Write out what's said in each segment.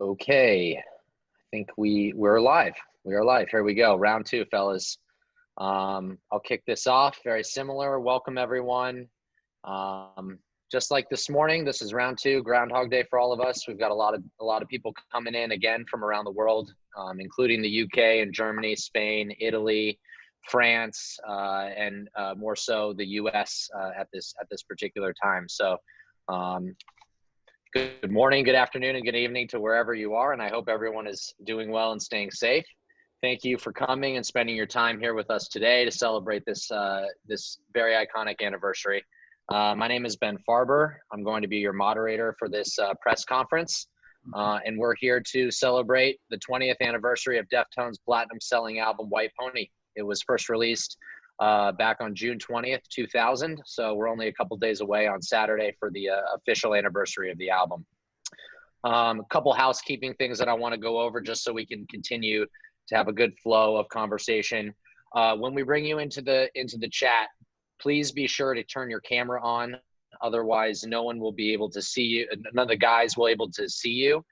Okay, I think we're live. We are live. Here we go. Round two, fellas. I'll kick this off. Very similar. Welcome everyone. Just like this morning, this is round two, Groundhog Day for all of us. We've got a lot of people coming in again from around the world, including the UK and Germany, Spain, Italy, France, and more so the US at this particular time. So. Good morning, good afternoon, and good evening to wherever you are, and I hope everyone is doing well and staying safe. Thank you for coming and spending your time here with us today to celebrate this very iconic anniversary. My name is Ben Farber. I'm going to be your moderator for this press conference, and we're here to celebrate the 20th anniversary of Deftones' platinum-selling album, White Pony. It was first released back on June 20th, 2000. So we're only a couple days away on Saturday for the official anniversary of the album. A couple housekeeping things that I want to go over just so we can continue to have a good flow of conversation. When we bring you into the chat, please be sure to turn your camera on. Otherwise, no one will be able to see you. None of the guys will be able to see you.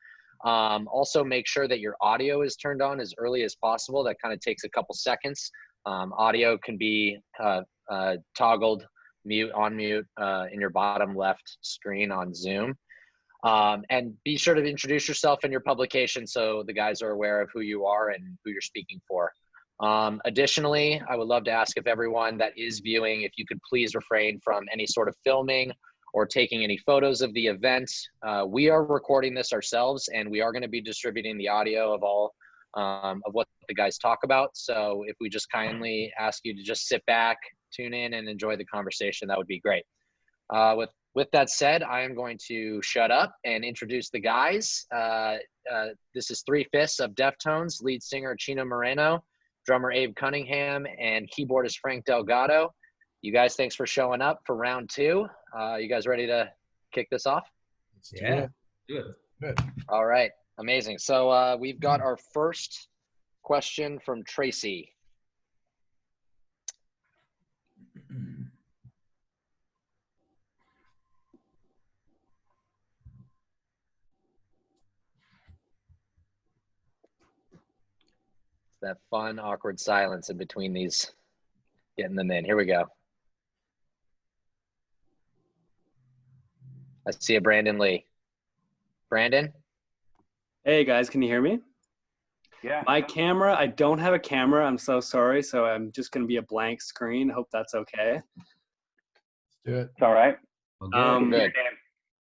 Also, make sure that your audio is turned on as early as possible. That kind of takes a couple seconds. Audio can be toggled on mute in your bottom left screen on Zoom. And be sure to introduce yourself in your publication so the guys are aware of who you are and who you're speaking for. Additionally, I would love to ask if everyone that is viewing, if you could please refrain from any sort of filming or taking any photos of the event. We are recording this ourselves, and we are going to be distributing the audio of all of what the guys talk about. So if we just kindly ask you to just sit back, tune in, and enjoy the conversation, that would be great. With that said, I am going to shut up and introduce the guys. This is 3/5 of Deftones, lead singer Chino Moreno, drummer Abe Cunningham, and keyboardist Frank Delgado. You guys, thanks for showing up for round two. You guys ready to kick this off? Yeah, do it. Good. All right. Amazing. So we've got our first question from Tracy. It's that fun, awkward silence in between these, getting them in. Here we go. I see a Brandon Lee. Brandon? Hey guys, can you hear me? Yeah. My camera, I don't have a camera. I'm so sorry. So I'm just going to be a blank screen. Hope that's okay. Let's do it. It's all right. Good.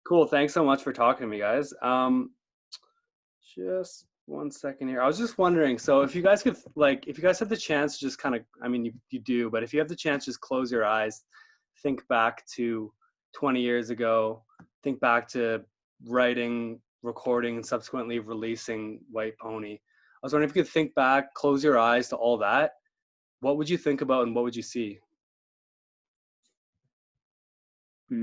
Cool. Thanks so much for talking to me, guys. Just 1 second here. I was just wondering, so if you guys could, if you guys have the chance, just kind of, I mean, you do, but if you have the chance, just close your eyes, think back to 20 years ago, think back to writing, recording, and subsequently releasing White Pony. I was wondering if you could think back, close your eyes to all that. What would you think about and what would you see? I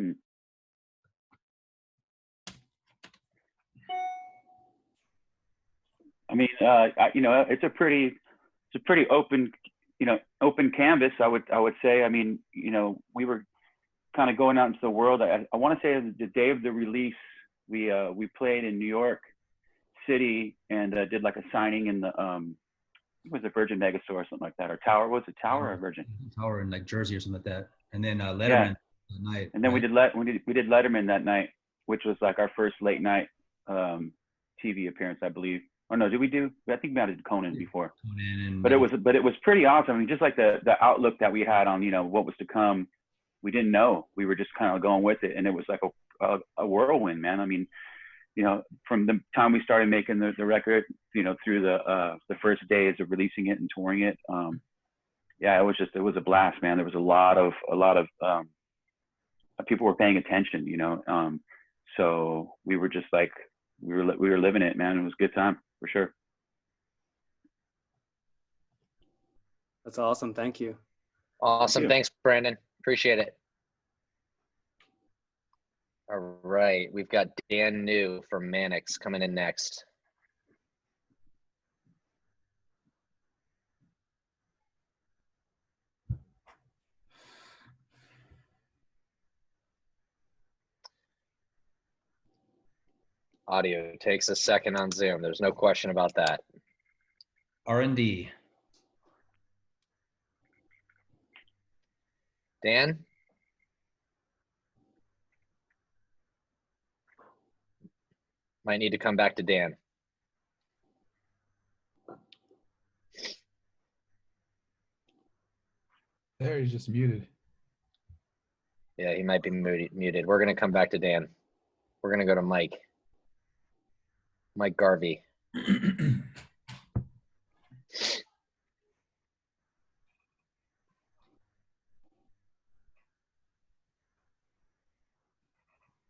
mean, it's a pretty open, open canvas. I would say. I mean, we were kind of going out into the world. I want to say the day of the release, we played in New York City and did like a signing in the it was a Virgin Megastore or something like that, or Tower. Was it Tower or Virgin? Tower in like Jersey or something like that. And then Letterman that night. And then we did Letterman that night, which was like our first late night TV appearance, I believe. Or no, did we do? I think we did Conan before. But it was pretty awesome. I mean, just like the outlook that we had on what was to come, we didn't know. We were just kind of going with it, and it was like a whirlwind, man. I mean, from the time we started making the record, through the first days of releasing it and touring it, it was a blast, man. There was a lot of people were paying attention, so we were just like we were living it, man. It was a good time for sure. That's awesome. Thank you. Awesome. Thanks, Brandon. Appreciate it. All right. We've got Dan New from Mannix coming in next. Audio takes a second on Zoom. There's no question about that. R&D. Dan? Might need to come back to Dan. There, he's just muted. Yeah, he might be muted. We're going to come back to Dan. We're going to go to Mike. Mike Garvey.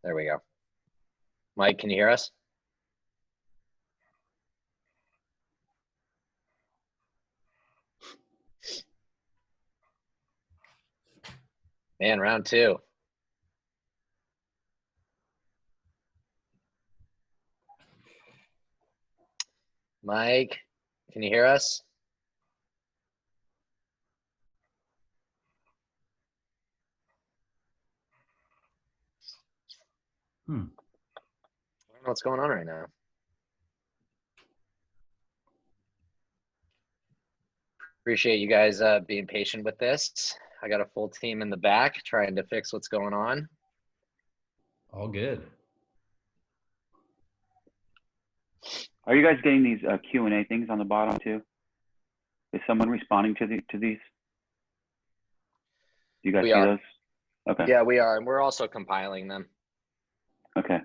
There we go. Mike, can you hear us? Man, round two. Mike, can you hear us? I don't know what's going on right now. Appreciate you guys being patient with this. I got a full team in the back trying to fix what's going on. All good. Are you guys getting these Q&A things on the bottom too? Is someone responding to these? Do you guys see those? Okay. Yeah, we are, and we're also compiling them. Okay.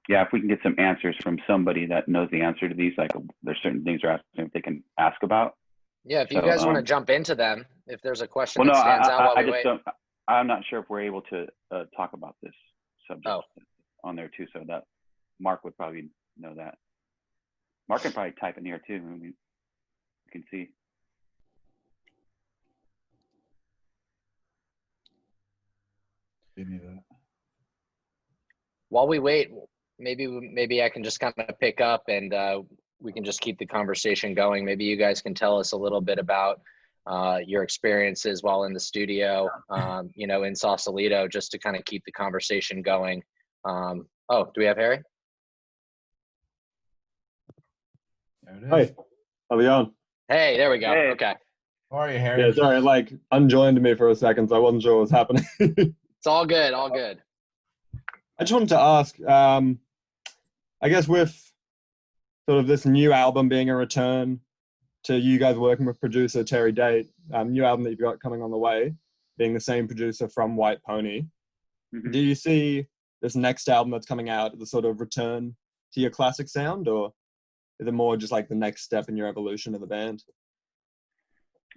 Yeah, if we can get some answers from somebody that knows the answer to these, like there's certain things they're asking if they can ask about. Yeah, if you guys want to jump into them, if there's a question Well, no, that stands out while we wait. I'm not sure if we're able to talk about this subject on there too, so that Mark would probably know that. Mark can probably type in here too. I mean, you can see. Give me that. While we wait, maybe I can just kind of pick up and we can just keep the conversation going. Maybe you guys can tell us a little bit about your experiences while in the studio, in Sausalito, just to kind of keep the conversation going. Oh, do we have Harry? There it is. Hi, how's it going? Hey, there we go. Hey. Okay. How are you, Harry? Yeah, sorry, like unjoined me for a second, so I wasn't sure what was happening. It's all good. All good. I just wanted to ask, I guess with sort of this new album being a return to you guys working with producer Terry Date, new album that you've got coming on the way, being the same producer from White Pony, do you see this next album that's coming out as a sort of return to your classic sound, or is it more just like the next step in your evolution of the band?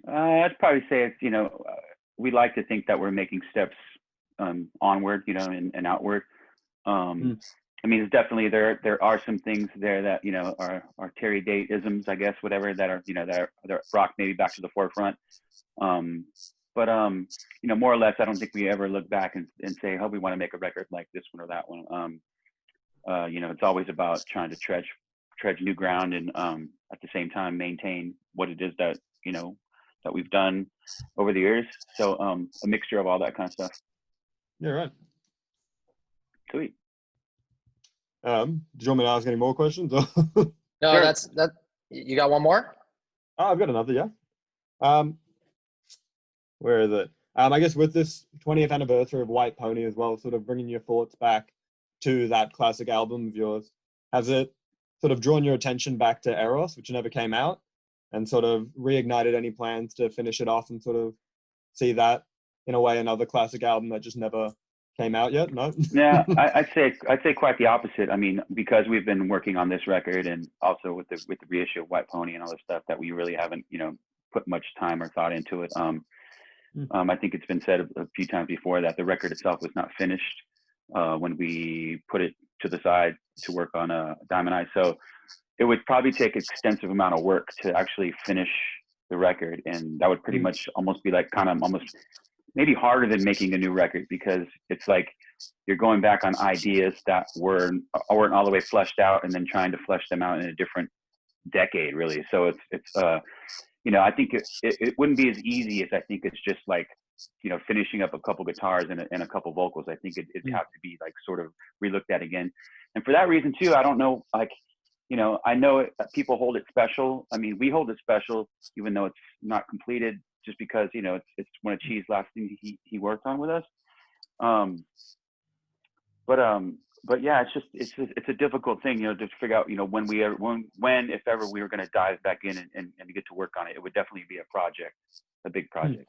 I'd probably say it's, we like to think that we're making steps onward, and outward. I mean, it's definitely there are some things there that are Terry Date isms, I guess, whatever, that are that are brought maybe back to the forefront. But more or less, I don't think we ever look back and say, oh, we want to make a record like this one or that one. It's always about trying to tread new ground and at the same time maintain what it is that that we've done over the years. So a mixture of all that kind of stuff. Yeah, right. Sweet. Do you want me to ask any more questions? No, Sure. that's that. You got one more? Oh, I've got another, yeah. Where is it? I guess with this 20th anniversary of White Pony as well, sort of bringing your thoughts back to that classic album of yours, has it sort of drawn your attention back to Eros, which never came out, and sort of reignited any plans to finish it off and sort of see that, in a way, another classic album that just never came out yet? No? Yeah, I'd say quite the opposite. I mean, because we've been working on this record and also with the reissue of White Pony and all this stuff, that we really haven't put much time or thought into it. I think it's been said a few times before that the record itself was not finished when we put it to the side to work on Diamond Eyes. So it would probably take an extensive amount of work to actually finish the record, and that would pretty much almost be like kind of almost maybe harder than making a new record, because it's like you're going back on ideas that weren't all the way fleshed out and then trying to flesh them out in a different decade, really. So it's I think it wouldn't be as easy as I think it's just like finishing up a couple guitars and a couple vocals, I think it'd have to be like sort of relooked at again. And for that reason too, I don't know, like, I know people hold it special. I mean, we hold it special, even though it's not completed, just because, it's one of Chi's last things he worked on with us. But yeah, it's a difficult thing, to figure out, when, if ever, we were going to dive back in and get to work on it. It would definitely be a big project.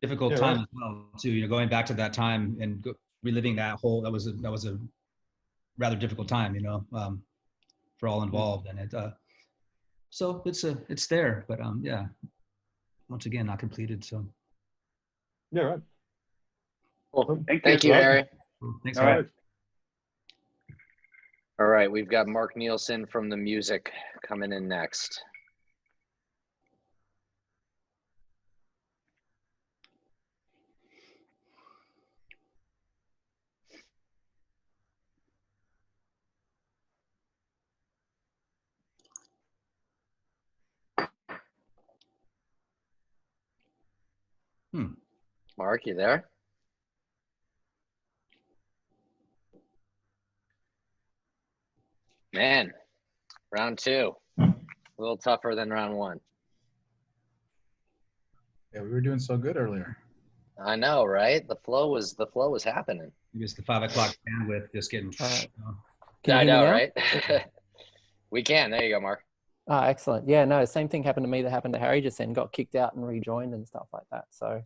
Difficult time as well too. Going back to that time and reliving that that was a rather difficult time, for all involved, and so it's there, but yeah, once again, not completed. So Yeah, right. Well, thank you, Harry. Thanks, All Harry. right. All right, we've got Mark Nielsen from The Music coming in next. Mark, you there? Man, round 2, a little tougher than round 1. Yeah, we were doing so good earlier. I know, right? The flow was happening. It's the 5 o'clock bandwidth just getting. Can I you hear know, me now? right? We can. There you go, Mark. Oh, excellent. Yeah, no, same thing happened to me that happened to Harry just then, got kicked out and rejoined and stuff like that. So,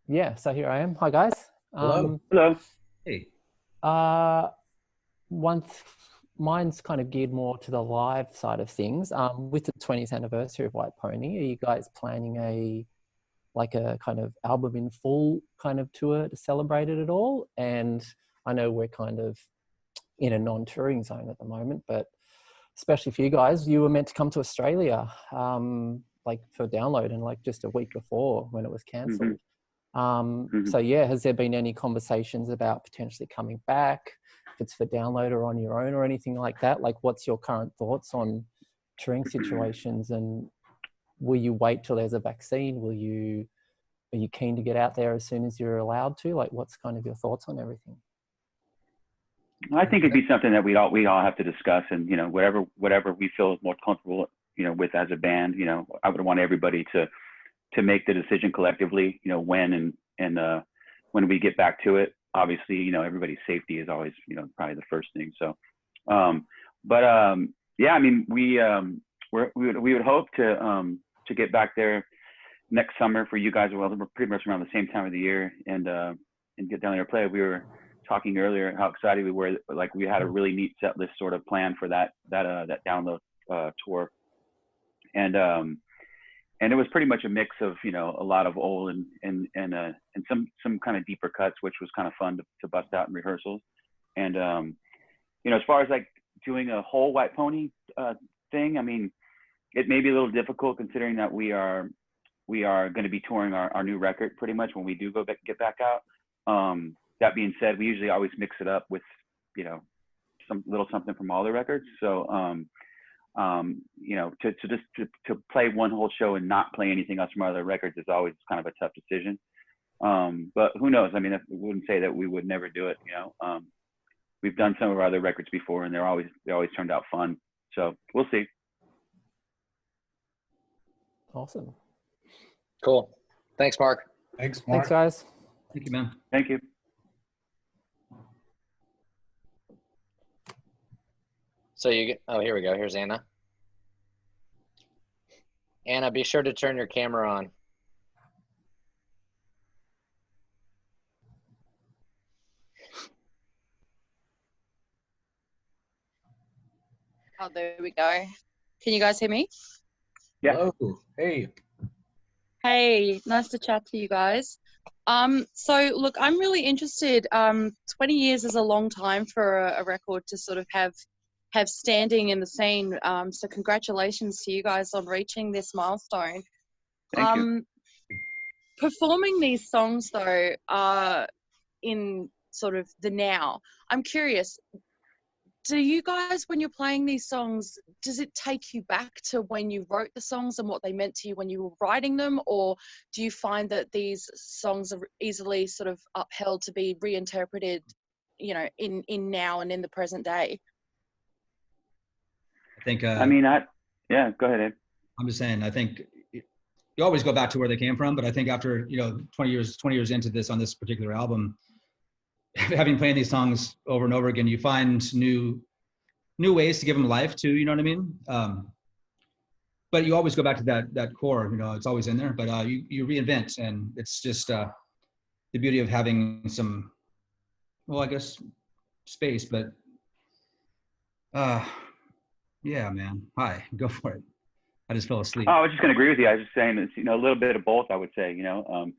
yeah, so here I am. Hi, guys. Hello. Hello. Hey. Mine's kind of geared more to the live side of things. With the 20th anniversary of White Pony, are you guys planning a kind of album in full kind of tour to celebrate it at all? And I know we're kind of in a non-touring zone at the moment, but especially for you guys, you were meant to come to Australia for download, and just a week before when it was cancelled. So yeah, has there been any conversations about potentially coming back, if it's for download or on your own or anything like that? Like, what's your current thoughts on touring situations, and will you wait till there's a vaccine? Are you keen to get out there as soon as you're allowed to? Like, what's kind of your thoughts on everything? I think it'd be something that we all have to discuss, and whatever we feel more comfortable with as a band. I would want everybody to make the decision collectively, when and when we get back to it. Obviously, everybody's safety is always probably the first thing. So yeah, I mean, we would hope to get back there next summer for you guys. Well, we're pretty much around the same time of the year, and get down there to play. We were talking earlier how excited we were. Like, we had a really neat set list sort of plan for that download tour, and it was pretty much a mix of a lot of old and some kind of deeper cuts, which was kind of fun to bust out in rehearsals. And as far as like doing a whole White Pony thing, I mean, it may be a little difficult considering that we are going to be touring our new record pretty much when we do get back out. That being said, we usually always mix it up with some little something from all the records. So to play one whole show and not play anything else from other records is always kind of a tough decision. But who knows? I mean, I wouldn't say that we would never do it. We've done some of our other records before, and they always turned out fun. So we'll see. Awesome. Cool. Thanks, Mark. Thanks, Mark. Thanks, guys. Thank you, man. Thank you. So here we go. Here's Anna. Anna, be sure to turn your camera on. Oh, there we go. Can you guys hear me? Yeah. Hello. Hey. Hey, nice to chat to you guys. So look, I'm really interested. 20 years is a long time for a record to sort of have standing in the scene. So congratulations to you guys on reaching this milestone. Thank you. Performing these songs though, in sort of the now, I'm curious, do you guys, when you're playing these songs, does it take you back to when you wrote the songs and what they meant to you when you were writing them? Or do you find that these songs are easily sort of upheld to be reinterpreted, you know, in now and in the present day? I think, I mean, yeah, go ahead, Ed. I'm just saying, I think you always go back to where they came from, but I think after, you know, 20 years into this, on this particular album, having played these songs over and over again, you find new ways to give them life too, you know what I mean? But you always go back to that core, you know, it's always in there, but you reinvent, and it's just the beauty of having some, well, I guess space, but yeah, man, hi, go for it. I just fell asleep. Oh, I was just gonna agree with you. I was just saying it's, you know, a little bit of both, I would say, you know.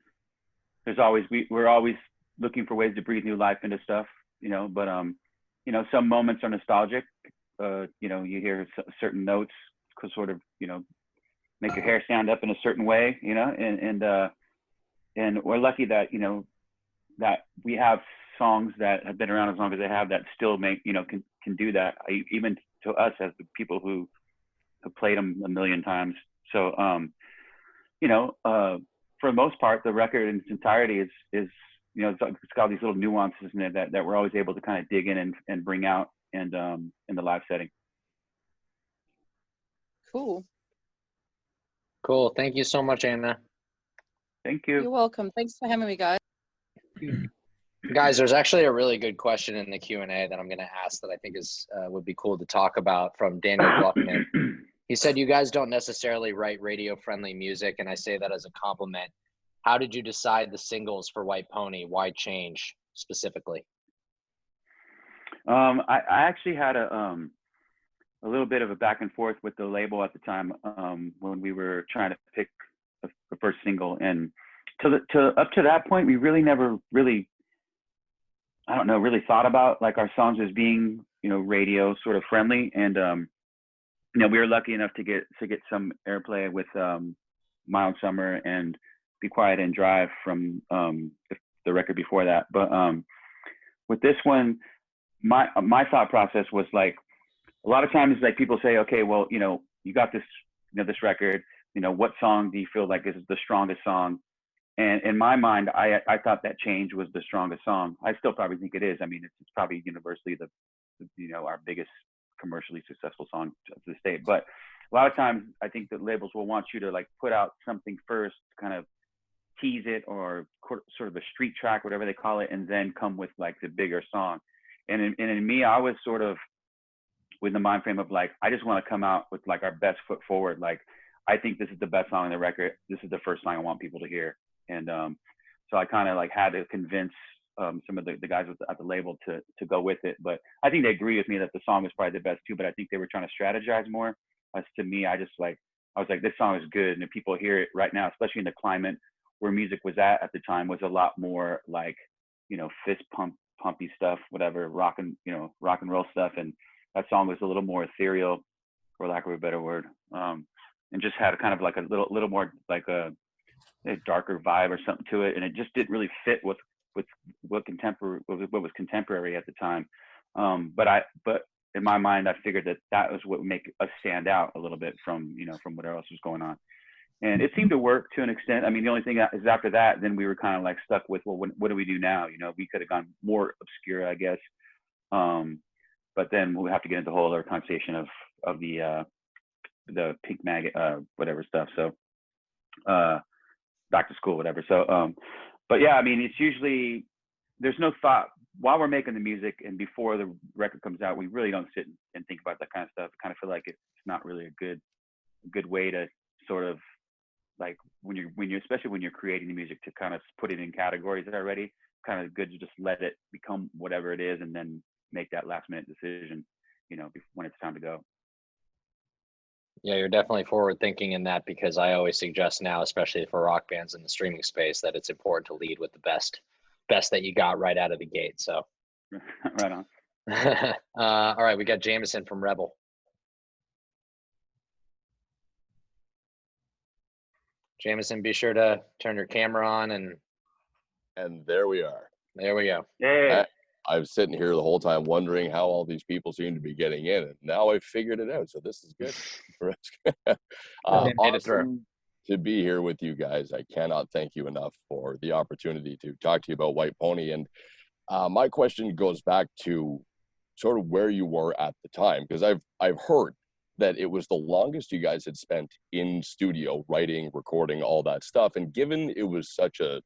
There's always, we're always looking for ways to breathe new life into stuff, you know, but you know, some moments are nostalgic. You know, you hear certain notes could sort of, you know, make your hair stand up in a certain way, you know, and we're lucky that, you know, that we have songs that have been around as long as they have that still make, you know, can do that, even to us as the people who have played them a million times. So, you know, for the most part, the record in its entirety is, you know, it's got these little nuances in it that we're always able to kind of dig in and bring out and in the live setting. Cool. Cool. Thank you so much, Anna. Thank you. You're welcome. Thanks for having me, guys. Guys, there's actually a really good question in the Q&A that I'm going to ask that I think is would be cool to talk about, from Daniel Gluckman. He said, you guys don't necessarily write radio-friendly music, and I say that as a compliment. How did you decide the singles for White Pony? Why change specifically? I actually had a little bit of a back and forth with the label at the time when we were trying to pick the first single, and up to that point, we really never really, I don't know, really thought about like our songs as being, you know, radio sort of friendly. And you know, we were lucky enough to get some airplay with Mild Summer and Be Quiet and Drive from the record before that. But with this one, my thought process was like, a lot of times like people say, okay, well, you know, you got this, you know, this record, you know, what song do you feel like is the strongest song? And in my mind, I thought that Change was the strongest song. I still probably think it is. I mean, it's probably universally the you know, our biggest commercially successful song to this day. But a lot of times I think that labels will want you to like put out something first, kind of tease it, or sort of a street track, whatever they call it, and then come with like the bigger song. And in me, I was sort of with the mind frame of like, I just want to come out with like our best foot forward. Like, I think this is the best song on the record. This is the first song I want people to hear. And so I kind of like had to convince some of the guys at the label to go with it. But I think they agree with me that the song is probably the best too, but I think they were trying to strategize more. As to me, I was like, this song is good. And if people hear it right now, especially in the climate where music was at the time, was a lot more like, you know, fist pumpy stuff, whatever, rock and roll stuff. And that song was a little more ethereal, for lack of a better word. And just had a kind of like a little more like a darker vibe or something to it. And it just didn't really fit with what was contemporary at the time. But in my mind, I figured that was what would make us stand out a little bit from what else was going on. And it seemed to work to an extent. I mean, the only thing is after that, then we were kind of like stuck with, well, what do we do now? You know, we could have gone more obscure, I guess. But then we'll have to get into the whole other conversation of the pink maggot, whatever stuff. So, back to school, whatever. So, but yeah, I mean, it's usually, there's no thought while we're making the music and before the record comes out, we really don't sit and think about that kind of stuff. I kind of feel like it's not really a good way to sort of like when you're especially when you're creating the music, to kind of put it in categories already. Kind of good to just let it become whatever it is and then make that last minute decision, you know, when it's time to go. Yeah, you're definitely forward thinking in that, because I always suggest now, especially for rock bands in the streaming space, that it's important to lead with the best that you got right out of the gate. So Right on. All right, we got Jameson from Rebel. Jameson, be sure to turn your camera on, and there we are. there we go. Hey. I was sitting here the whole time wondering how all these people seem to be getting in, and now I figured it out. So this is good. Made it through. Awesome to be here with you guys. I cannot thank you enough for the opportunity to talk to you about White Pony. And my question goes back to sort of where you were at the time, because I've heard that it was the longest you guys had spent in studio writing, recording, all that stuff. And given it was such a,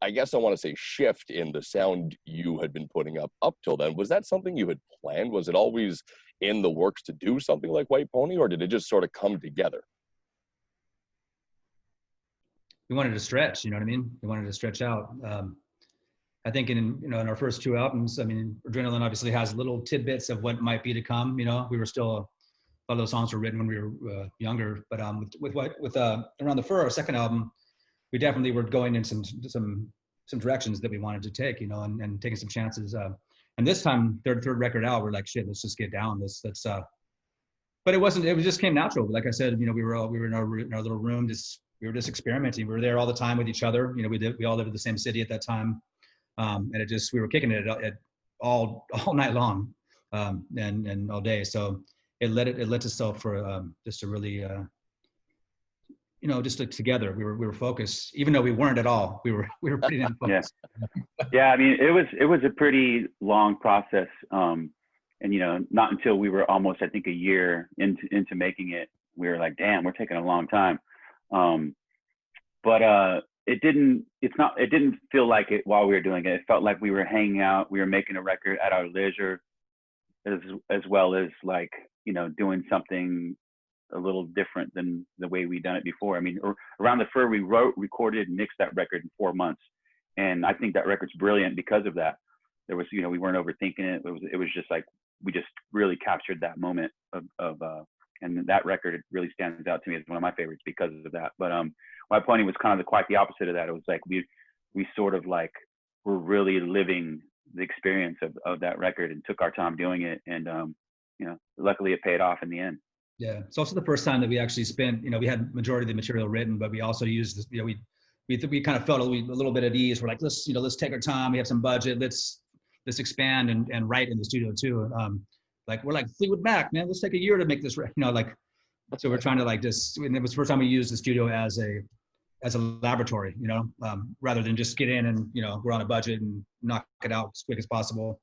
I guess I want to say, shift in the sound you had been putting up till then, was that something you had planned? Was it always in the works to do something like White Pony, or did it just sort of come together? We wanted to stretch, you know what I mean? We wanted to stretch out. I think in our first two albums, I mean, Adrenaline obviously has little tidbits of what might be to come. You know, we were still, a lot of those songs were written when we were younger. But with Around the Fur, our second album, we definitely were going in some directions that we wanted to take, you know, and taking some chances. And this time, third record out, we're like, shit, let's just get down. Let's. But it just came natural. Like I said, you know, we were in our little room, we were just experimenting. We were there all the time with each other. You know, we all lived in the same city at that time. And we were kicking it all night long, and all day. So it led itself for just to really, you know, just together. We were focused, even though we weren't at all. We were pretty damn focused. Yeah. I mean, it was a pretty long process, and you know, not until we were almost, I think, a year into making it, we were like, damn, we're taking a long time. But it didn't feel like it while we were doing it. It felt like we were hanging out, we were making a record at our leisure, as well as, like, you know, doing something a little different than the way we'd done it before. I mean, Around the Fur, we wrote, recorded, and mixed that record in 4 months. And I think that record's brilliant because of that. There was, you know, we weren't overthinking it. It was just like, we just really captured that moment and that record really stands out to me as one of my favorites because of that. But White Pony was kind of quite the opposite of that. It was like we sort of like were really living the experience of that record and took our time doing it. And you know, luckily it paid off in the end. Yeah, it's also the first time that we actually spent, you know, we had majority of the material written, but we also used this, you know, we kind of felt a little bit at ease. We're like, let's take our time. We have some budget. Let's expand and write in the studio too. Like, we're like Fleetwood Mac, man. Let's take a year to make this, you know, like. So we're trying to like and it was the first time we used the studio as a laboratory, you know, rather than just get in and, you know, we're on a budget and knock it out as quick as possible.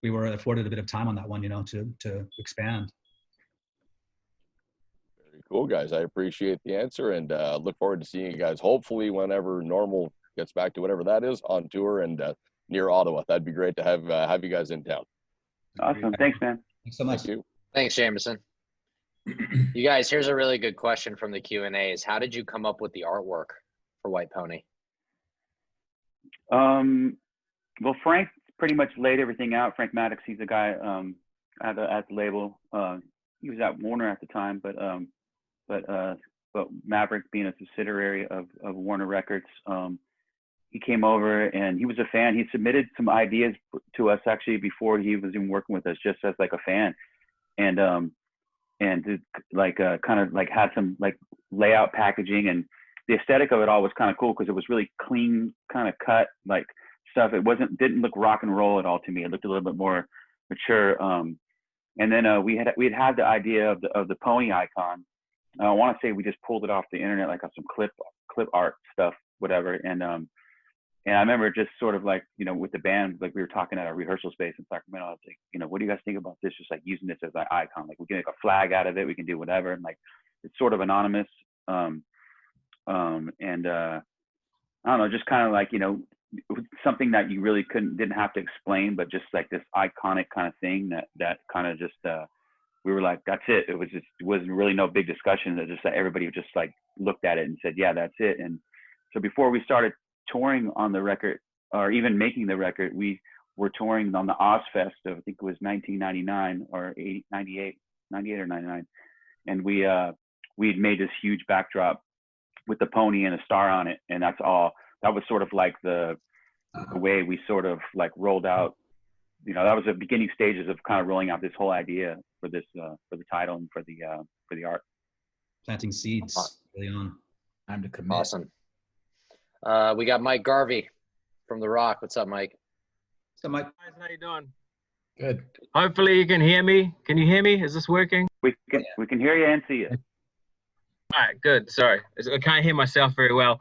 We were afforded a bit of time on that one, you know, to expand. Very cool, guys. I appreciate the answer, and look forward to seeing you guys hopefully whenever normal gets back to whatever that is, on tour and near Ottawa. That'd be great to have you guys in town. Awesome. Thanks, man. Thanks so much. Thank you. Thanks, Jameson. You guys, here's a really good question from the Q&As. How did you come up with the artwork for White Pony? Well, Frank pretty much laid everything out. Frank Maddox, he's the guy at the label. He was at Warner at the time, but Maverick, being a subsidiary of Warner Records, he came over and he was a fan. He submitted some ideas to us actually before he was even working with us, just as like a fan, and kind of like had some like layout, packaging, and the aesthetic of it all was kind of cool because it was really clean, kind of cut like stuff. It didn't look rock and roll at all to me. It looked a little bit more mature. And then we had the idea of the pony icon. I want to say we just pulled it off the internet, like on some clip art stuff, whatever. And I remember just sort of like, you know, with the band, like we were talking at our rehearsal space in Sacramento. I was like, you know, what do you guys think about this? Just like using this as an icon, like we can make a flag out of it. We can do whatever. And like, it's sort of anonymous. I don't know, just kind of like, you know, something that you really didn't have to explain, but just like this iconic kind of thing that kind of just, we were like, that's it. It wasn't really no big discussion. That just that everybody just like looked at it and said, yeah, that's it. And so before we started touring on the record, or even making the record, we were touring on the Ozfest of, I think it was 1999 or 98 or 99. And we'd made this huge backdrop with the pony and a star on it. And that was sort of like the way we sort of like rolled out, you know, that was the beginning stages of kind of rolling out this whole idea for this, for the title and for the art. Planting seeds early on. Time to commit. Awesome. We got Mike Garvey from The Rock. What's up, Mike? So Mike, Guys, how you doing? Good. Hopefully you can hear me. Can you hear me? Is this working? We can hear you and see you. All right, good. Sorry, I can't hear myself very well.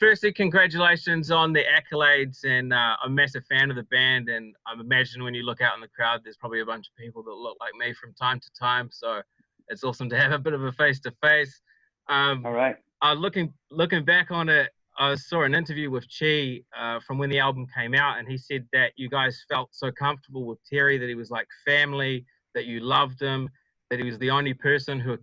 Firstly, congratulations on the accolades, and I'm a massive fan of the band. And I imagine when you look out in the crowd, there's probably a bunch of people that look like me from time to time. So it's awesome to have a bit of a face-to-face. All right. Looking back on it, I saw an interview with Chi from when the album came out, and he said that you guys felt so comfortable with Terry, that he was like family, that you loved him, that he was the only person who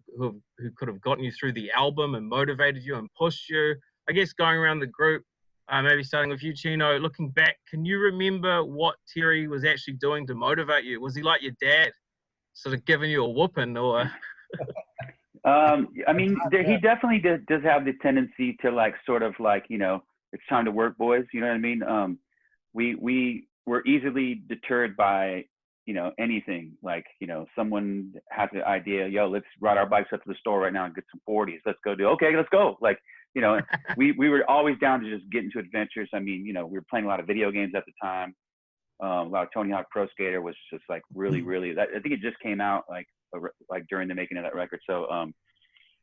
could have gotten you through the album and motivated you and pushed you. I guess going around the group, maybe starting with you, Chino, looking back, can you remember what Terry was actually doing to motivate you? Was he like your dad, sort of giving you a whooping, or? I mean, he definitely does have the tendency to like, sort of like, you know, it's time to work, boys. You know what I mean? We were easily deterred by, you know, anything like, you know, someone has the idea, yo, let's ride our bikes up to the store right now and get some 40s. Let's go do, okay, let's go. Like, you know, we were always down to just get into adventures. I mean, you know, we were playing a lot of video games at the time. A lot of Tony Hawk Pro Skater was just like really, I think it just came out like during the making of that record. So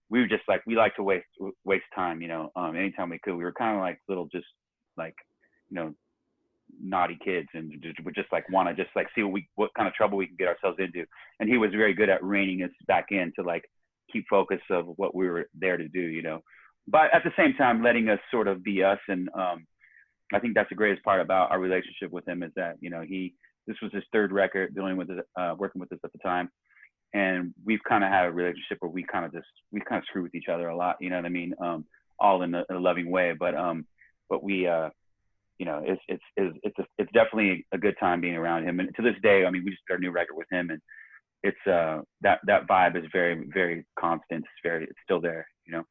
we were just like, we like to waste time, you know, anytime we could. We were kind of like little, just like, you know, naughty kids, and would just like want to just like see what kind of trouble we can get ourselves into. And he was very good at reining us back in to like keep focus of what we were there to do, you know, but at the same time letting us sort of be us. And I think that's the greatest part about our relationship with him, is that, you know, this was his third record dealing with it, working with us at the time. And we've kind of had a relationship where we kind of screw with each other a lot, you know what I mean? All in a loving way, but we, you know, it's definitely a good time being around him. And to this day, I mean, we just did our new record with him, and it's that vibe is very, very constant. It's still there, you know.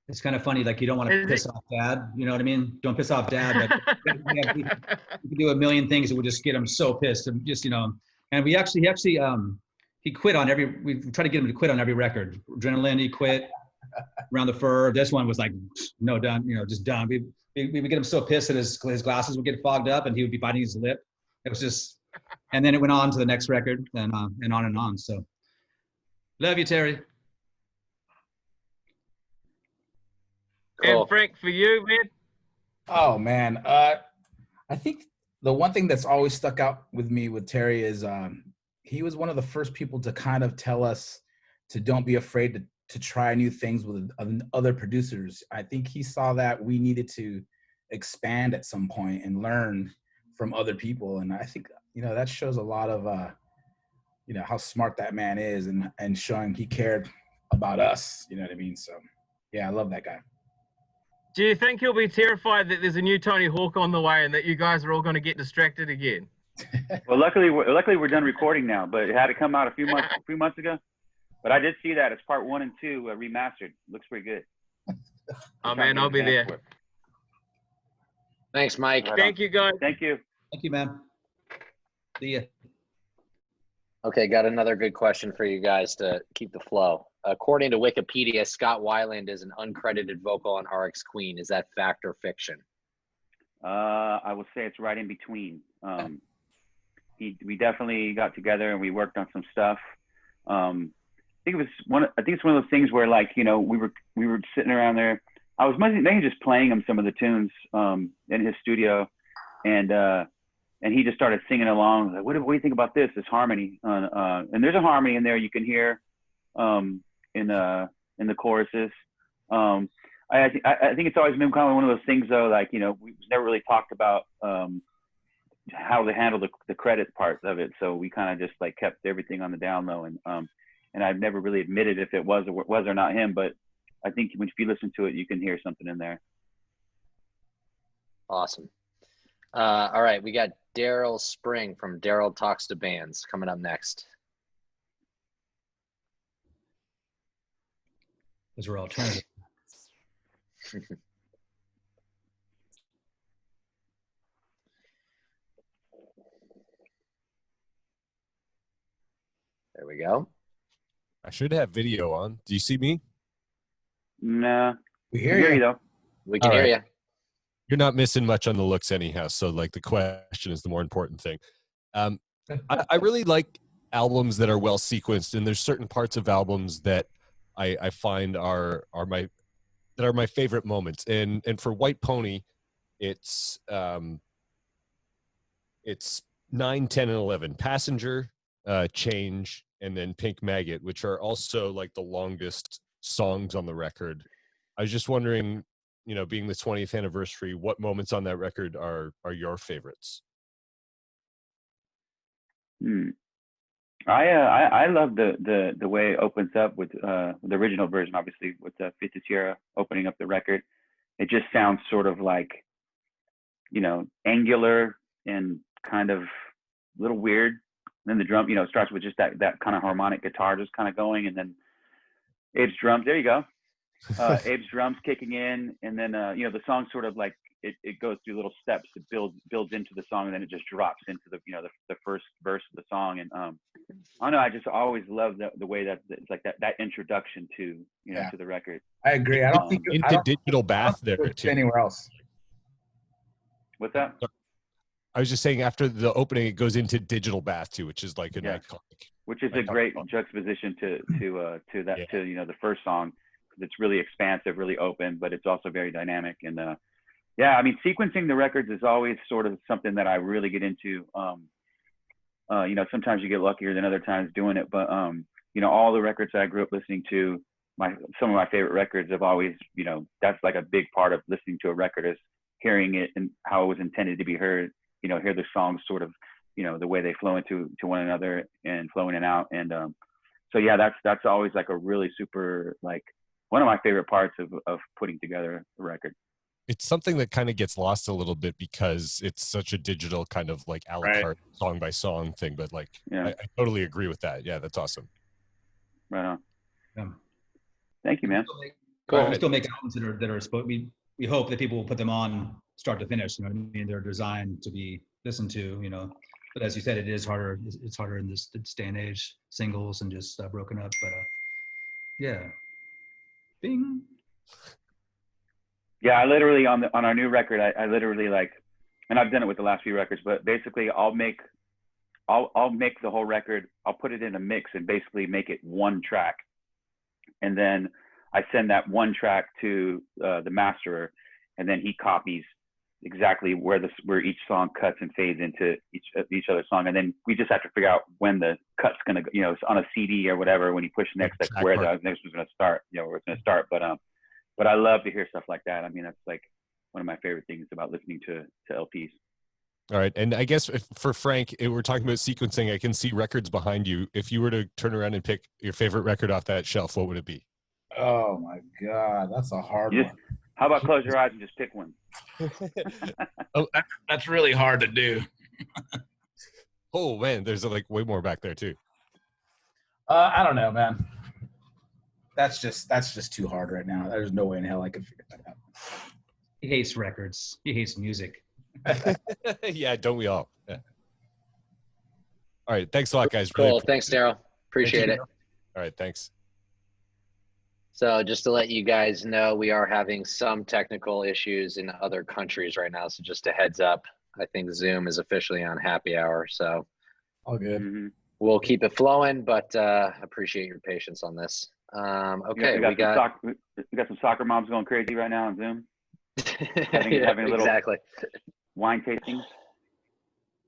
it's kind of funny. Like, you don't want to piss off Dad. You know what I mean? Don't piss off Dad. But we can do a million things that would just get him so pissed, and just, you know. And he actually he quit on every. We tried to get him to quit on every record. Adrenaline, he quit. Around the Fur. This one was like, no, done. You know, just done. We would get him so pissed that his glasses would get fogged up, and he would be biting his lip. It was just, and then it went on to the next record, and on and on. So, love you, Terry. Cool. And Frank, for you, man? Oh man, I think the one thing that's always stuck out with me with Terry is he was one of the first people to kind of tell us to don't be afraid to try new things with other producers. I think he saw that we needed to expand at some point and learn from other people. And I think, you know, that shows a lot of, you know, how smart that man is, and showing he cared about us, you know what I mean? So yeah, I love that guy. Do you think he'll be terrified that there's a new Tony Hawk on the way and that you guys are all going to get distracted again? Well, luckily we're done recording now, but it had to come out a few months ago. But I did see that it's part 1 and 2 remastered. Looks pretty good. Oh man, I'll be there. Thanks, Mike. Thank you, guys. Thank you. Thank you, man. See ya. Okay, got another good question for you guys to keep the flow. According to Wikipedia, Scott Weiland is an uncredited vocal on RX Queen. Is that fact or fiction? I will say it's right in between. We definitely got together and we worked on some stuff. I think it's one of those things where, like, you know, we were sitting around there. I was mainly just playing him some of the tunes in his studio, and he just started singing along. Like, what do you think about this harmony? And there's a harmony in there you can hear in the choruses. I think it's always been kind of one of those things, though. Like, you know, we've never really talked about how to handle the credit part of it. So we kind of just like kept everything on the down low, and I've never really admitted if it was or not him, but I think if you listen to it, you can hear something in there. Awesome. All right, we got Daryl Spring from Daryl Talks to Bands coming up next. Those were alternative. There we go. I should have video on. Do you see me? Nah. We hear you though. We can hear you. You're not missing much on the looks anyhow. So like the question is the more important thing. I really like albums that are well sequenced, and there's certain parts of albums that I find are my favorite moments. And for White Pony, it's 9, 10, and 11. Passenger, Change, and then Pink Maggot, which are also like the longest songs on the record. I was just wondering, being the 20th anniversary, what moments on that record are your favorites? I love the way it opens up with the original version, obviously with the Fifth Sierra opening up the record. It just sounds sort of like, angular and kind of a little weird. And then the drum, starts with just that kind of harmonic guitar just kind of going, and then Abe's drums. There you go. Abe's drums kicking in, and then the song sort of like it goes through little steps. It builds into the song, and then it just drops into the the first verse of the song. And I don't know, I just always love the way that it's like that introduction to to the record. I agree. I don't think into Digital Bath there too. Anywhere else. What's that? I was just saying, after the opening, it goes into Digital Bath too, which is like an iconic. Which is a great juxtaposition to that to the first song, because it's really expansive, really open, but it's also very dynamic. And I mean, sequencing the records is always sort of something that I really get into. Sometimes you get luckier than other times doing it, but all the records that I grew up listening to, some of my favorite records have always, that's like a big part of listening to a record, is hearing it and how it was intended to be heard. Hear the songs sort of, the way they flow into one another and flow in and out. And that's always like a really super, like one of my favorite parts of putting together a record. It's something that kind of gets lost a little bit because it's such a digital kind of like a la carte song by song thing. But like, I totally agree with that. Yeah, that's awesome. Right on. Yeah. Thank you, man. We still make albums that are supposed. We hope that people will put them on start to finish. You know what I mean? They're designed to be listened to. But as you said, it is harder. It's harder in this day and age, singles and just broken up. But yeah, bing. Yeah, I literally on our new record, I literally like, and I've done it with the last few records, but basically I'll make the whole record, I'll put it in a mix and basically make it one track, and then I send that one track to the masterer, and then he copies exactly where each song cuts and fades into each other song, and then we just have to figure out when the cut's gonna go, it's on a CD or whatever, when you push next, like where the next one's gonna start, where it's gonna start. But I love to hear stuff like that. I mean, that's like one of my favorite things about listening to LPs. All right. And I guess for Frank, if we're talking about sequencing, I can see records behind you. If you were to turn around and pick your favorite record off that shelf, what would it be? Oh my God, that's a hard one. How about close your eyes and just pick one? That's really hard to do. Oh man, there's like way more back there too. I don't know, man. That's just too hard right now. There's no way in hell I could figure that out. He hates records. He hates music. Yeah, don't we all? Yeah. All right, thanks a lot, guys. Cool. Really Thanks, Daryl. Appreciate it. All right, thanks. So just to let you guys know, we are having some technical issues in other countries right now. So just a heads up, I think Zoom is officially on happy hour. So all good. Mm-hmm. We'll keep it flowing, but appreciate your patience on this. Okay, we got some soccer moms going crazy right now on Zoom. having a little exactly wine tasting.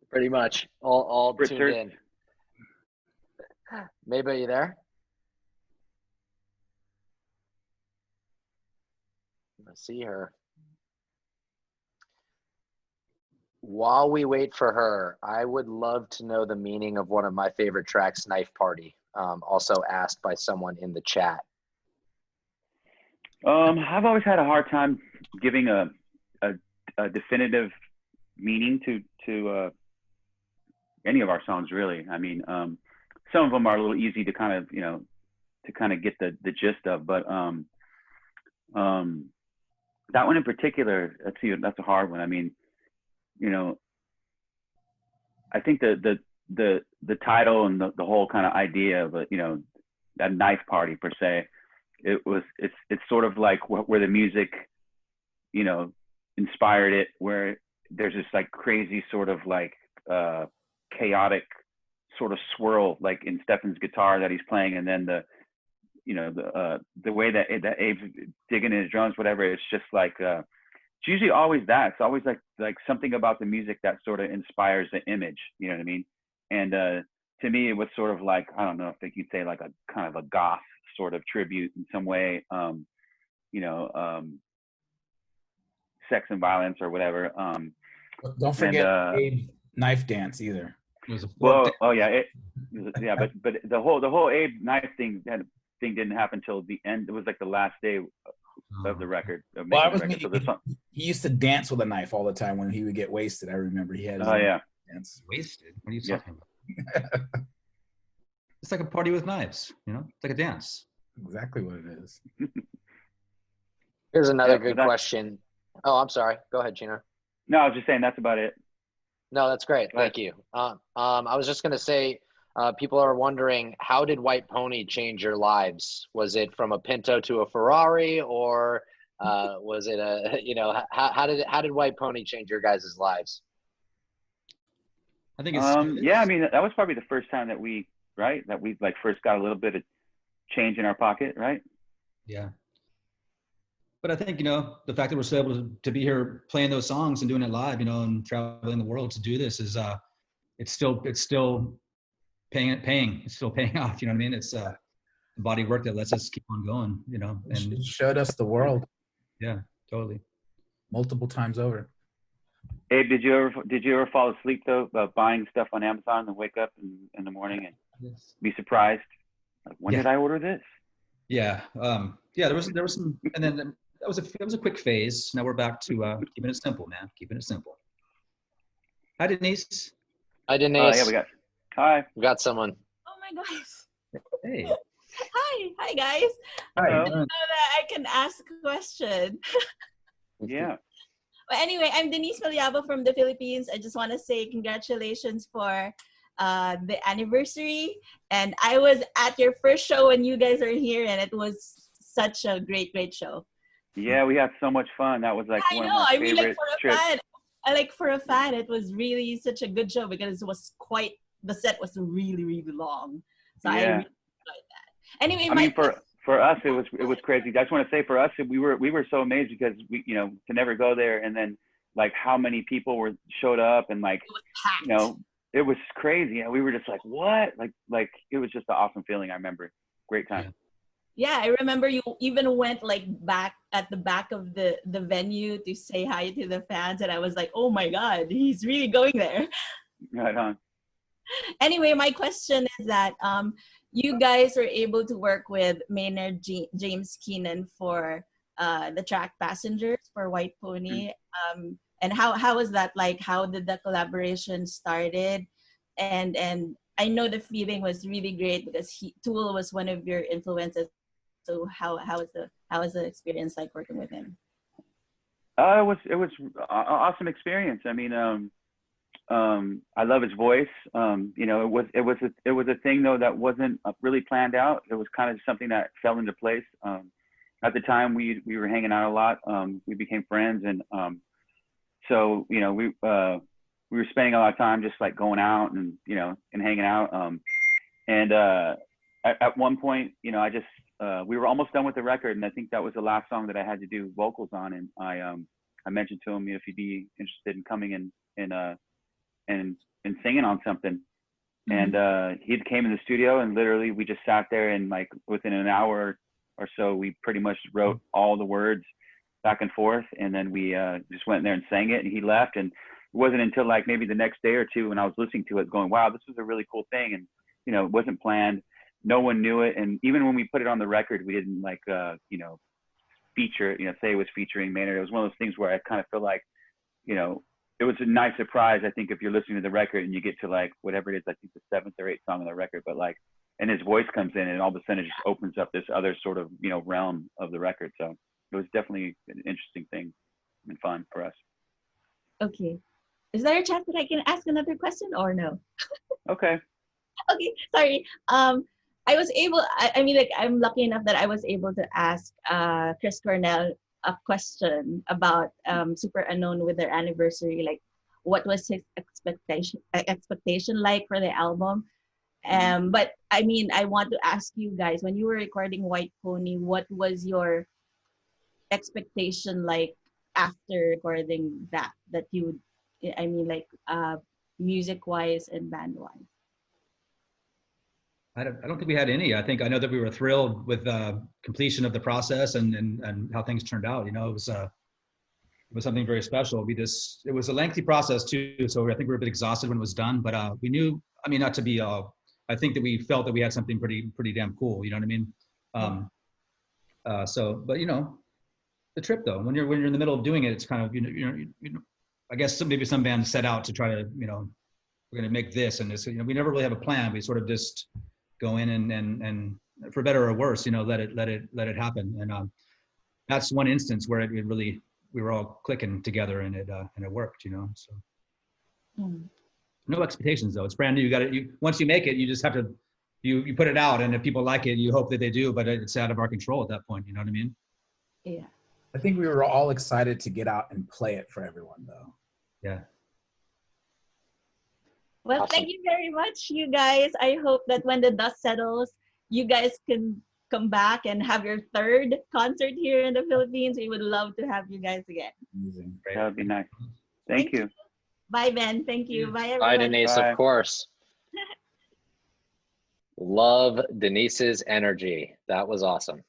Pretty much all tuned Richard. in. Maybe, are you there? I see her. While we wait for her, I would love to know the meaning of one of my favorite tracks, Knife Party. Also asked by someone in the chat. I've always had a hard time giving a definitive meaning to any of our songs, really. I mean, some of them are a little easy to kind of get the gist of, but that one in particular, that's a hard one. I mean, I think the title and the whole kind of idea of that knife party per se, it's sort of like where the music, inspired it, where there's this like crazy sort of like chaotic sort of swirl like in Stefan's guitar that he's playing, and then the way that Abe's digging in his drums, whatever. It's just like it's usually always that. It's always like something about the music that sort of inspires the image. You know what I mean? And to me, it was sort of like, I don't know if you'd say like a kind of a goth sort of tribute in some way. Sex and violence or whatever. Don't forget Abe knife dance either. Well, oh yeah, but the whole Abe knife thing didn't happen until the end. It was like the last day of the record. He used to dance with a knife all the time when he would get wasted. I remember he had his dance. Wasted? What are you talking about? It's like a party with knives, you know? It's like a dance. Exactly what it is. Here's another good question. Oh, I'm sorry. Go ahead, Chino. No, I was just saying that's about it. No, that's great. Thank you. I was just going to say, people are wondering, how did White Pony change your lives? Was it from a Pinto to a Ferrari, or was it how did White Pony change your guys' lives? I think it's I mean, that was probably the first time that we like first got a little bit of change in our pocket, right? Yeah. But I think, the fact that we're still able to be here playing those songs and doing it live, and traveling the world to do this is, it's still paying. It's still paying off. You know what I mean? It's the body of work that lets us keep on going, and it showed us the world. Yeah, totally. Multiple times over. Abe, did you ever fall asleep though, buying stuff on Amazon and wake up in the morning and be surprised? Like, when did I order this? Yeah. There was some, and then that was a quick phase. Now we're back to keeping it simple, man. Keeping it simple. Hi, Denise. Hi, Denise. We got someone. Oh my gosh. Hey. Hi guys. Hi. I didn't know that I can ask a question. Yeah. But anyway, I'm Denise Malyabo from the Philippines. I just want to say congratulations for the anniversary. And I was at your first show when you guys are here, and it was such a great show. Yeah, we had so much fun. That was like one of my favorite trips. For a fan, it was really such a good show because it was the set was really, really long. So I really enjoyed that. Anyway, I mean, for us, it was crazy. I just want to say, for us, we were so amazed because we, to never go there, and then like how many people showed up, and like, it was crazy. Yeah, we were just like, what? Like it was just an awesome feeling. I remember, great time. Yeah, I remember you even went like back at the back of the venue to say hi to the fans, and I was like, oh my God, he's really going there. Right on. Anyway, my question is that you guys were able to work with Maynard James Keenan for the track Passengers for White Pony. And how was that like? How did the collaboration started? And I know the feeling was really great because Tool was one of your influences. So how was the experience like working with him? It was an awesome experience. I mean, I love his voice. It was a thing though that wasn't really planned out. It was kind of something that fell into place. At the time, we were hanging out a lot. We became friends, and so we were spending a lot of time just like going out and and hanging out. At one point, I just we were almost done with the record, and I think that was the last song that I had to do vocals on. And I mentioned to him if he'd be interested in coming in and singing on something. And he came in the studio, and literally we just sat there, and like within an hour or so, we pretty much wrote all the words back and forth, and then we just went in there and sang it, and he left. And it wasn't until like maybe the next day or two when I was listening to it going, wow, this was a really cool thing. And it wasn't planned, no one knew it, and even when we put it on the record, we didn't like feature it, say it was featuring Maynard. It was one of those things where I kind of feel like it was a nice surprise. I think if you're listening to the record and you get to like whatever it is, I think the 7th or 8th song on the record, but like, and his voice comes in, and all of a sudden it just opens up this other sort of realm of the record. So it was definitely an interesting thing and fun for us. Okay, is there a chance that I can ask another question or no? Okay. Okay, sorry. I was able. I mean, like, I'm lucky enough that I was able to ask Chris Cornell a question about Super Unknown with their anniversary. Like, what was his expectation like for the album? But I mean, I want to ask you guys, when you were recording White Pony, what was your expectation like after recording that you would, I mean, like music wise and band wise? I don't think we had any. I know that we were thrilled with completion of the process and how things turned out. You know, it was something very special. It was a lengthy process too, so I think we were a bit exhausted when it was done. But we knew, I mean, not to be, I think that we felt that we had something pretty damn cool. You know what I mean? But you know, the trip though, when you're in the middle of doing it, it's kind of you know, I guess maybe some bands set out to try to, you know, we're going to make this and this. You know, we never really have a plan. We sort of just go in and for better or worse, you know, let it happen. And that's one instance where it really, we were all clicking together and it worked, you know. So no expectations though. It's brand new. Once you make it, you just have to you put it out, and if people like it, you hope that they do. But it's out of our control at that point. You know what I mean? Yeah. I think we were all excited to get out and play it for everyone, though. Yeah. Well, Awesome. thank you very much, you guys. I hope that when the dust settles, you guys can come back and have your third concert here in the Philippines. We would love to have you guys again. Amazing. That would be nice. Thank you. Bye, Ben. Thank you. Bye, everyone. Bye, Denise, Bye. of course. Love Denise's energy. That was awesome.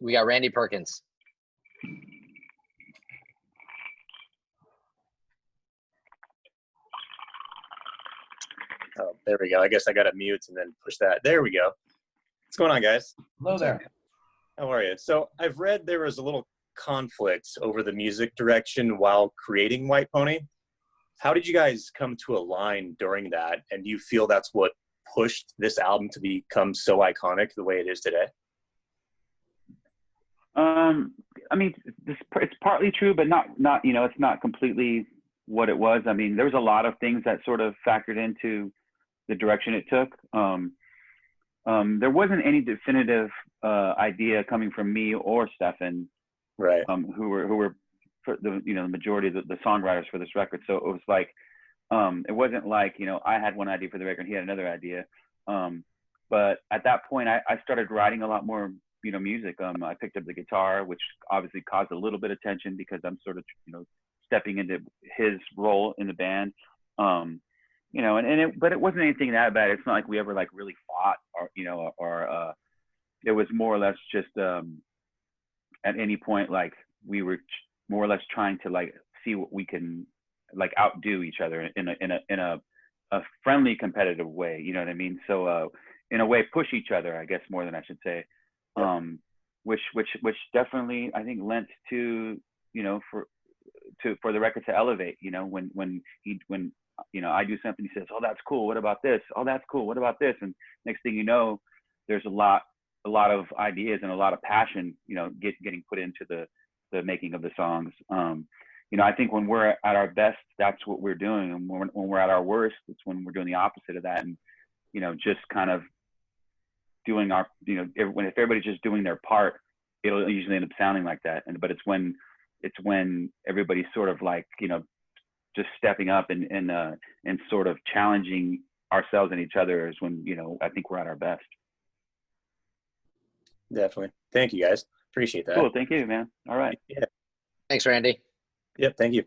We got Randy Perkins. Oh, there we go. I guess I got to mute and then push that. There we go. What's going on, guys? Hello there. How are you? So I've read there was a little conflict over the music direction while creating White Pony. How did you guys come to align during that? And do you feel that's what pushed this album to become so iconic the way it is today? I mean, it's partly true, but not, you know, it's not completely what it was. I mean, there was a lot of things that sort of factored into the direction it took. There wasn't any definitive idea coming from me or Stefan, right? Who were the, you know, the majority of the songwriters for this record. So it was like, it wasn't like, you know, I had one idea for the record and he had another idea. But at that point, I started writing a lot more, you know, music. I picked up the guitar, which obviously caused a little bit of tension because I'm sort of, you know, stepping into his role in the band. You know, but it wasn't anything that bad. It's not like we ever like really fought or, you know, or it was more or less just at any point, like we were more or less trying to like see what we can like outdo each other in a friendly, competitive way. You know what I mean? So in a way, push each other, I guess, more than I should say. Which definitely I think lent to, you know, for the record to elevate. You know, when you know, I do something, he says, "Oh, that's cool. What about this? Oh, that's cool. What about this?" And next thing you know, there's a lot of ideas and a lot of passion, you know, getting put into the making of the songs. You know, I think when we're at our best, that's what we're doing, and when we're at our worst, it's when we're doing the opposite of that, and you know, just kind of doing our, you know, if everybody's just doing their part, it'll usually end up sounding like that. But it's when everybody's sort of like, you know, just stepping up and sort of challenging ourselves and each other is when, you know, I think we're at our best. Definitely. Thank you, guys. Appreciate that. Cool. Thank you, man. All right. Yeah. Thanks, Randy. Yep. Thank you.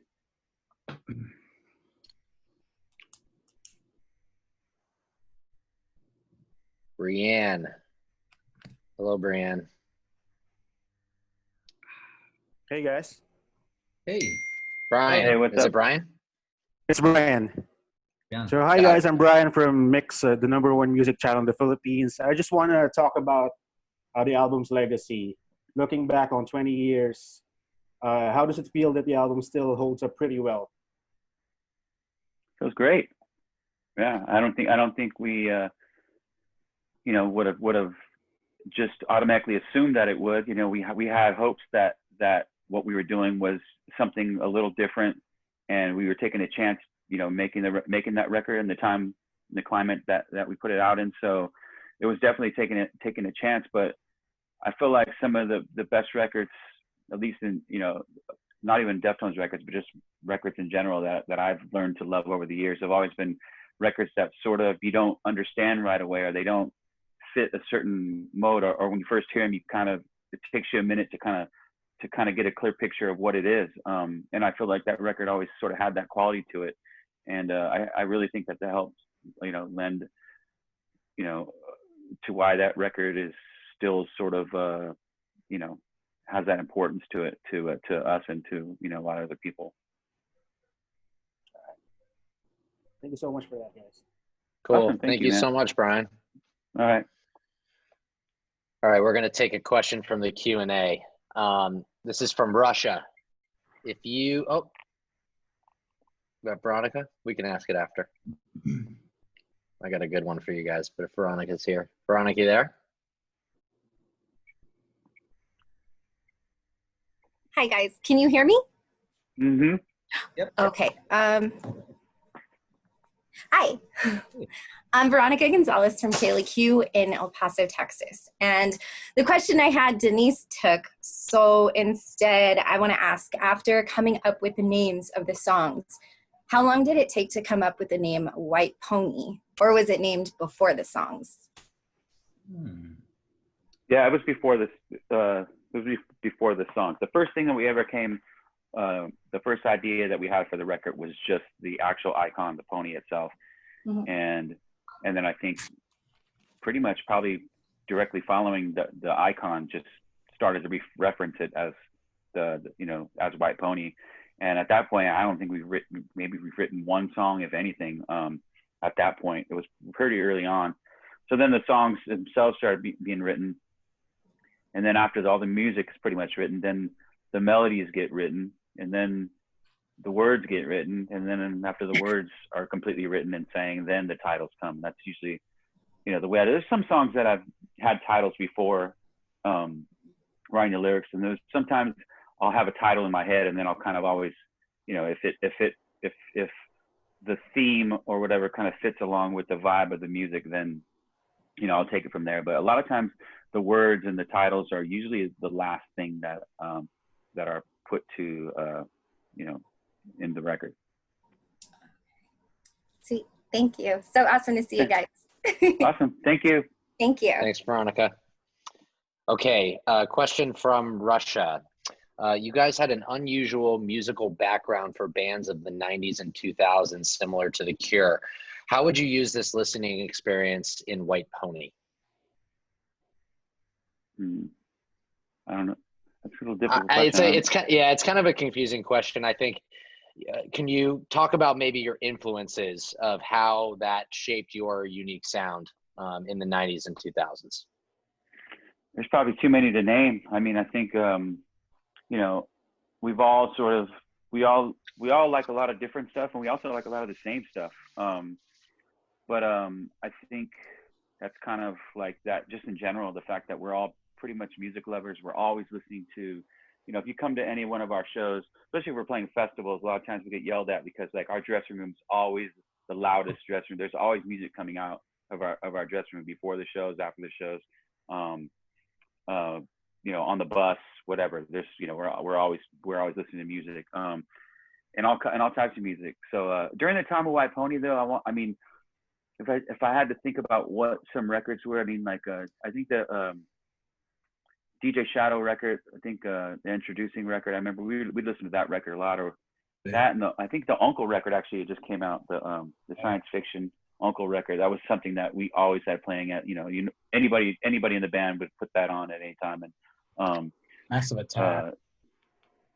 Brianne. Hello, Brianne. Hey, guys. Hey. Brian. Hey, what's Is up? it Brian? It's Brian. Yeah. So hi, guys. I'm Brian from Mix, the #1 music channel in the Philippines. I just want to talk about the album's legacy. Looking back on 20 years, how does it feel that the album still holds up pretty well? Feels great. Yeah, I don't think we you know, would have just automatically assumed that it would. You know, we had hopes that what we were doing was something a little different, and we were taking a chance, you know, making that record in the time, the climate that we put it out in. So it was definitely taking a chance. But I feel like some of the best records, at least in, you know, not even Deftones records, but just records in general that I've learned to love over the years have always been records that sort of you don't understand right away, or they don't fit a certain mode, or when you first hear them, it takes you a minute to kind of get a clear picture of what it is. And I feel like that record always sort of had that quality to it. And I really think that helps, you know, lend, you know, to why that record is still sort of, you know, has that importance to it, to us and to, you know, a lot of other people. Thank you so much for that, guys. Cool. Awesome. Thank you so much, Brian. All right. All right, we're going to take a question from the Q&A. This is from Russia. If you, got Veronica? We can ask it after. I got a good one for you guys, but if Veronica's here. Veronica, you there? Hi, guys. Can you hear me? Mm-hmm. Yep. Okay. Hi. I'm Veronica Gonzalez from KLAQ in El Paso, Texas. And the question I had, Denise took. So instead, I want to ask, after coming up with the names of the songs, how long did it take to come up with the name White Pony? Or was it named before the songs? Yeah, it was before this. It was before the songs. The first thing that we ever came, the first idea that we had for the record was just the actual icon, the pony itself. Mm-hmm. And then I think pretty much probably directly following the icon, just started to reference it as as White Pony. And at that point, I don't think we've written one song, if anything. At that point, it was pretty early on. So then the songs themselves started being written. And then after all the music is pretty much written, then the melodies get written, and then the words get written. And then after the words are completely written and sang, then the titles come. That's usually, you know, the way. There's some songs that I've had titles before writing the lyrics, and there's sometimes I'll have a title in my head, and then I'll kind of always, you know, if the theme or whatever kind of fits along with the vibe of the music, then, you know, I'll take it from there. But a lot of times the words and the titles are usually the last thing that are put to, you know, in the record. Sweet. Thank you. So awesome to see you guys. Awesome. Thank you. Thank you. Thanks, Veronica. Okay, question from Russia. You guys had an unusual musical background for bands of the 90s and 2000s, similar to The Cure. How would you use this listening experience in White Pony? I don't know. That's a little difficult question. It's kind of a confusing question. I think, can you talk about maybe your influences of how that shaped your unique sound in the 90s and 2000s? There's probably too many to name. I mean, I think, you know, we all like a lot of different stuff, and we also like a lot of the same stuff. But I think that's kind of like that, just in general, the fact that we're all pretty much music lovers. We're always listening to, you know, if you come to any one of our shows, especially if we're playing festivals, a lot of times we get yelled at because like our dressing room's always the loudest dressing room. There's always music coming out of our dressing room before the shows, after the shows, you know, on the bus, whatever. There's, you know, we're always listening to music, and all types of music. So during the time of White Pony, though, I mean, if I had to think about what some records were, I mean, like I think the DJ Shadow record, I think the Introducing record, I remember we listened to that record a lot, or that, and I think the Uncle record actually just came out, the science fiction Uncle record. That was something that we always had playing at, you know, anybody in the band would put that on at any time. And Massive Attack.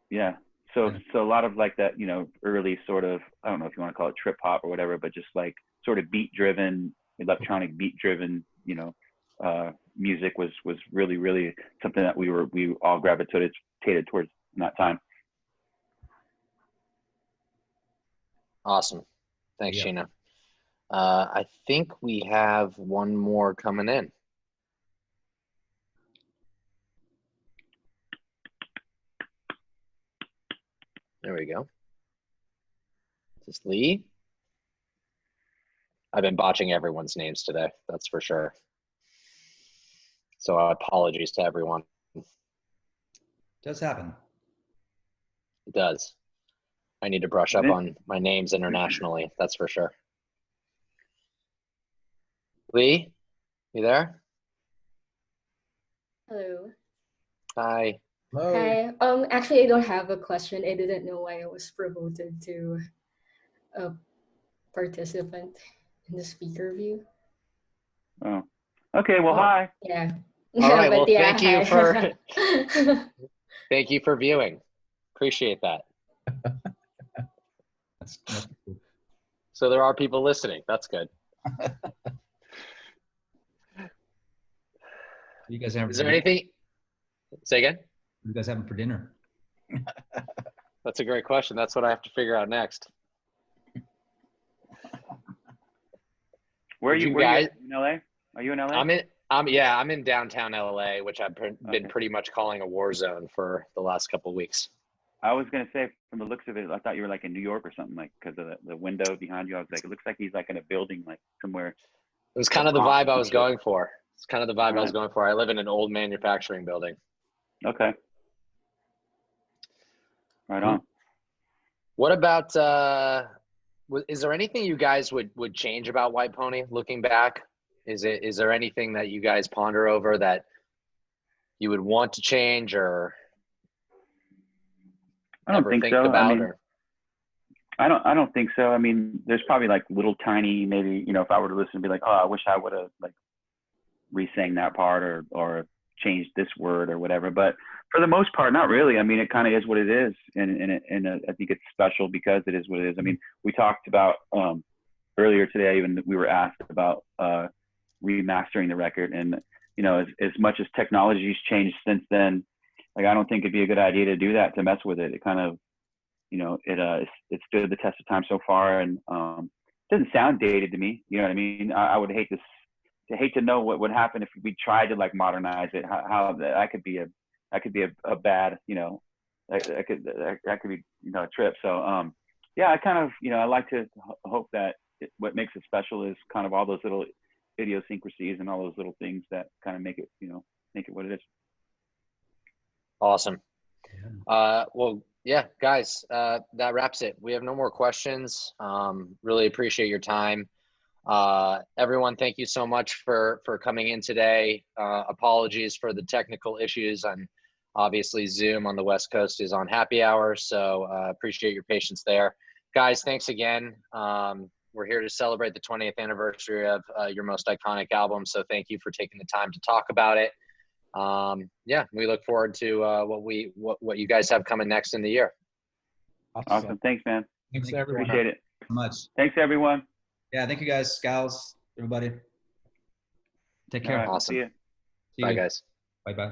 Yeah. So a lot of like that, you know, early sort of, I don't know if you want to call it trip hop or whatever, but just like sort of beat driven, electronic beat driven, you know, music was really, really something that we all gravitated towards in that time. Awesome. Thanks, Sheena. I think we have one more coming in. There we go. Is this Lee? I've been botching everyone's names today, that's for sure. So apologies to everyone. Does happen. It does. I need to brush up on my names internationally. That's for sure. Lee, you there? Hello. Hi. Hi. Actually, I don't have a question. I didn't know why I was promoted to a participant in the speaker view. Oh. Okay. Well, hi. Yeah. All right. But Well, yeah, thank you hi. for thank you for viewing. Appreciate that. That's cool. So there are people listening. That's good. You guys having Is there anything? Say again? What are you guys having for dinner? That's a great question. That's what I have to figure out next. Where are you guys? In LA? Are you in LA? I'm in downtown LA, which I've been pretty much calling a war zone for the last couple of weeks. I was gonna say, from the looks of it, I thought you were like in New York or something, like because of the window behind you. I was like, it looks like he's like in a building, like somewhere. It was kind of the vibe I was going for. It's kind of the vibe I was Right. going for. I live in an old manufacturing building. Okay. Right on. What about, is there anything you guys would change about White Pony looking back? Is there anything that you guys ponder over that you would want to change or I don't ever think think so. about? I mean, I don't think so. I mean, there's probably like little tiny, maybe, you know, if I were to listen and be like, oh, I wish I would have like re-sang that part or changed this word or whatever. But for the most part, not really. I mean, it kind of is what it is. And I think it's special because it is what it is. I mean, we talked about earlier today, even we were asked about remastering the record. And, you know, as much as technology's changed since then, like, I don't think it'd be a good idea to do that, to mess with it. It kind of, you know, it stood the test of time so far, and it doesn't sound dated to me. You know what I mean? I would hate to know what would happen if we tried to like modernize it. How that could be a bad, you know, that could be, you know, a trip. So yeah, I kind of, you know, I like to hope that what makes it special is kind of all those little idiosyncrasies and all those little things that kind of make it, you know, make it what it is. Awesome. Well, yeah, guys, that wraps it. We have no more questions. Really appreciate your time. Everyone, thank you so much for coming in today. Apologies for the technical issues, and obviously Zoom on the West Coast is on happy hour, so appreciate your patience there. Guys, thanks again. We're here to celebrate the 20th anniversary of your most iconic album, so thank you for taking the time to talk about it. Yeah, we look forward to what you guys have coming next in the year. Awesome. Thanks, man. Thanks, everyone. Appreciate it so much. Thanks, everyone. Yeah, thank you guys, gals, everybody. Take care. All right, Awesome. see you. Bye, guys. Bye-bye.